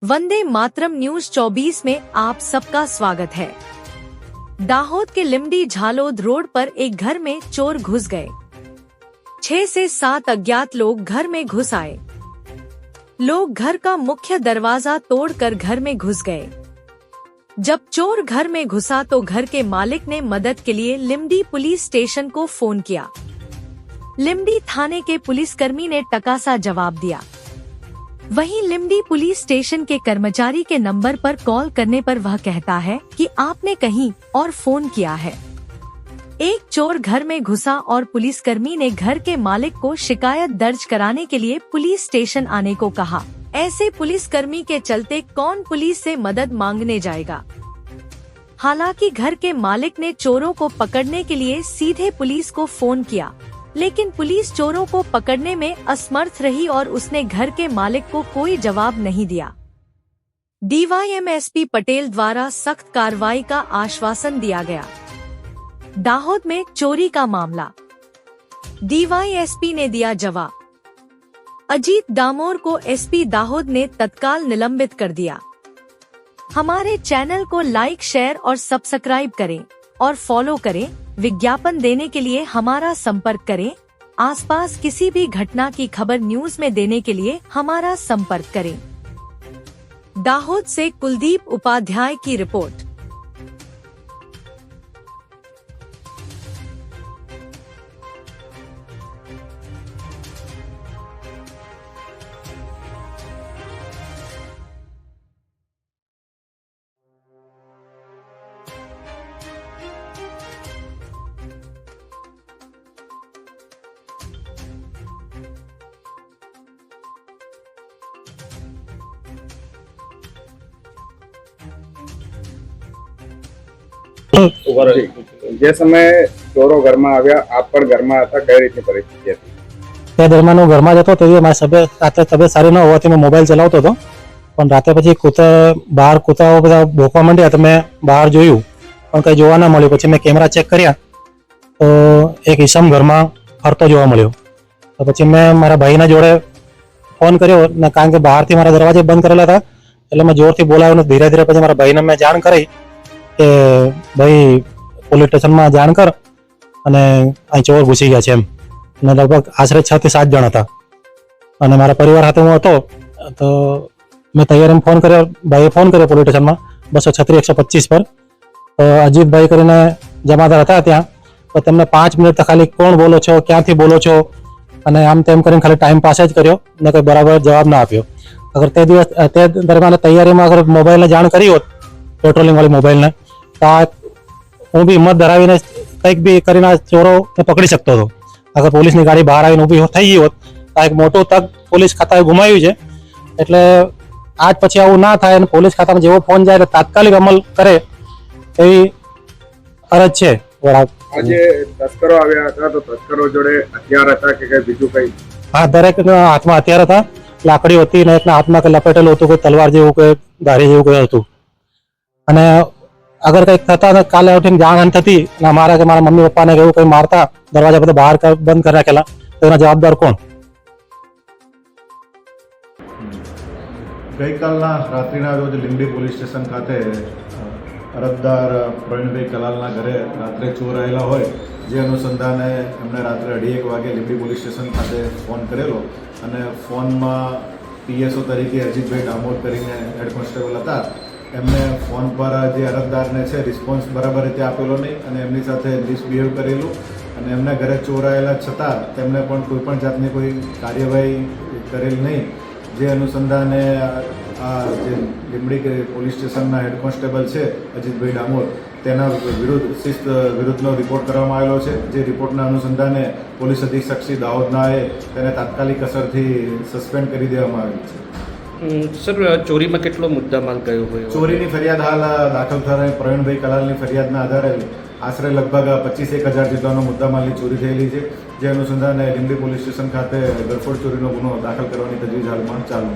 Vande Mataram news 24 में आप सबका स्वागत है। दाहोद के लिमडी झालोद रोड पर एक घर में चोर घुस गए। 6 से 7 अज्ञात लोग घर में घुस आए। लोग घर का मुख्य दरवाजा तोड़कर घर में घुस गए। जब चोर घर में घुसा तो घर के मालिक ने मदद के लिए लिमडी पुलिस स्टेशन को फोन किया। लिमडी थाने के पुलिसकर्मी ने टकासा जवाब दिया। वहीं लिमडी पुलिस स्टेशन के कर्मचारी के नंबर पर कॉल करने पर वह कहता है कि आपने कहीं और फोन किया है। एक चोर घर में घुसा और पुलिसकर्मी ने घर के मालिक को शिकायत दर्ज कराने के लिए पुलिस स्टेशन आने को कहा। ऐसे पुलिसकर्मी के चलते कौन पुलिस से मदद मांगने जाएगा। हालांकि घर के मालिक ने चोरों को पकड़ने के लिए सीधे पुलिस को फोन किया, लेकिन पुलिस चोरों को पकड़ने में असमर्थ रही और उसने घर के मालिक को कोई जवाब नहीं दिया। डीवाईएसपी पटेल द्वारा सख्त कार्रवाई का आश्वासन दिया गया। दाहोद में चोरी का मामला, डीवाईएसपी ने दिया जवाब। अजीत डामोर को एसपी दाहोद ने तत्काल निलंबित कर दिया। हमारे चैनल को लाइक, शेयर और सब्सक्राइब करें और फॉलो करें। विज्ञापन देने के लिए हमारा संपर्क करें। आसपास किसी भी घटना की खबर न्यूज में देने के लिए हमारा संपर्क करें। दाहोद से कुलदीप उपाध्याय की रिपोर्ट। જે સમયે ચોરો ઘરમાં આવ્યા, આપ પણ ઘરમાં હતા, કઈ રીતની પરિસ્થિતિ હતી? તે દરમિયાન હું ઘરમાં જતો તે મારી તબિયત સારી ન હોવાથી મેં મોબાઈલ ચલાવતો હતો, પણ રાતે પછી બહાર કૂતરાઓ બધા ભોંકવા માંડ્યા તો મેં બહાર જોયું પણ કંઈ જોવા ના મળ્યું। પછી મેં કેમેરા ચેક કર્યા તો એક ઈસમ ઘરમાં ફરતો જોવા મળ્યો। તો પછી મેં મારા ભાઈના જોડે ફોન કર્યો ને, કારણ કે બહારથી મારા દરવાજે બંધ કરેલા હતા એટલે મેં જોરથી બોલાવ્યો ને ધીરે ધીરે પછી મારા ભાઈને મેં જાણ કરી કે ભાઈ પોલીસ સ્ટેશનમાં જાણ કર અને અહીં ચોર ઘૂસી ગયા છે એમ। અને લગભગ આશરે 6 થી 7 જણ હતા અને મારા પરિવાર સાથે હું હતો। તો મેં તૈયારીમાં ફોન કર્યો, ભાઈએ ફોન કર્યો પોલીસ સ્ટેશનમાં 236 125 પર। તો અજીતભાઈ કરીને જમાદાર હતા ત્યાં, તો તેમને 5 મિનિટ ખાલી કોણ બોલો છો, ક્યાંથી બોલો છો અને આમ તેમ કરીને ખાલી ટાઈમ પાસ જ કર્યો ને કોઈ બરાબર જવાબ ના આપ્યો। અગર તે દરમિયાન તૈયારીમાં અગર મોબાઈલને જાણ કરી હોત, પેટ્રોલિંગ વાળી મોબાઈલને, તો હું બી હિંમત ધરાવીને કંઈક બી કરીને ચોરો પકડી શકતો હતો। અગર પોલીસની ગાડી બહાર આવીને ઊભી થઈ ગઈ હોત તો એક મોટું તક પોલીસ ખાતાએ ગુમાવ્યું છે। એટલે આજ પછી આવું ના થાય અને પોલીસ ખાતામાં જેવો ફોન જાય તો તાત્કાલિક અમલ કરે એવી અરજ છે। આજે તસ્કરો આવ્યા હતા, તો તસ્કરો જોડે હથિયાર હતા કે કઈ બીજું કઈ? હા, દરેકના હાથમાં હથિયાર હતા, લાકડી હતી ને એકના હાથમાં કંઈ લપેટેલું હતું, કોઈ તલવાર જેવું કોઈ ધારી જેવું કોઈ હતું। અને અગર કંઈક થતા કાલે ઉઠીને જાણ થતી અને મારા કે મારા મમ્મી પપ્પાને એવું કંઈ મારતા, દરવાજા બધા બહાર બંધ કરી રાખેલા, તો એના જવાબદાર કોણ? ગઈકાલના રાત્રિના રોજ લીમડી પોલીસ સ્ટેશન ખાતે અરજદાર પ્રવીણભાઈ કલાલના ઘરે રાત્રે ચોર આવેલા હોય, જે અનુસંધાને એમણે રાત્રે 1:30 વાગે લીમડી પોલીસ સ્ટેશન ખાતે ફોન કરેલો અને ફોનમાં પીએસઓ તરીકે અજીતભાઈ ડામોર કરીને હેડ કોન્સ્ટેબલ હતા। એમને ફોન પર જે અરજદારને છે રિસ્પોન્સ બરાબર રીતે આપેલો નહીં અને એમની સાથે મિસબિહેવ કરેલું અને એમના ઘરે ચોર આવેલા છતાં તેમણે પણ કોઈપણ જાતની કોઈ કાર્યવાહી કરેલ નહીં। જે અનુસંધાને આ જે લીમડી પોલીસ સ્ટેશનના હેડ કોન્સ્ટેબલ છે અજીતભાઈ ડામોર, તેના શિસ્ત વિરુદ્ધનો રિપોર્ટ કરવામાં આવેલો છે। જે રિપોર્ટના અનુસંધાને પોલીસ અધિક્ષક શ્રી દાહોદનાએ તેને તાત્કાલિક અસરથી સસ્પેન્ડ કરી દેવામાં આવેલ છે। સર, ચોરીમાં કેટલો મુદ્દામાલ ગયો હોય? ચોરીની ફરિયાદ હાલ દાખલ થઈને પ્રવીણભાઈ કલાલની ફરિયાદના આધારે આશરે લગભગ 25,000 જેટલાનો મુદ્દામાલની ચોરી થયેલી છે। જે અનુસંધાને લીમડી પોલીસ સ્ટેશન ખાતે ગરફોડ ચોરીનો ગુનો દાખલ કરવાની તજવીજ હાલમાં ચાલુ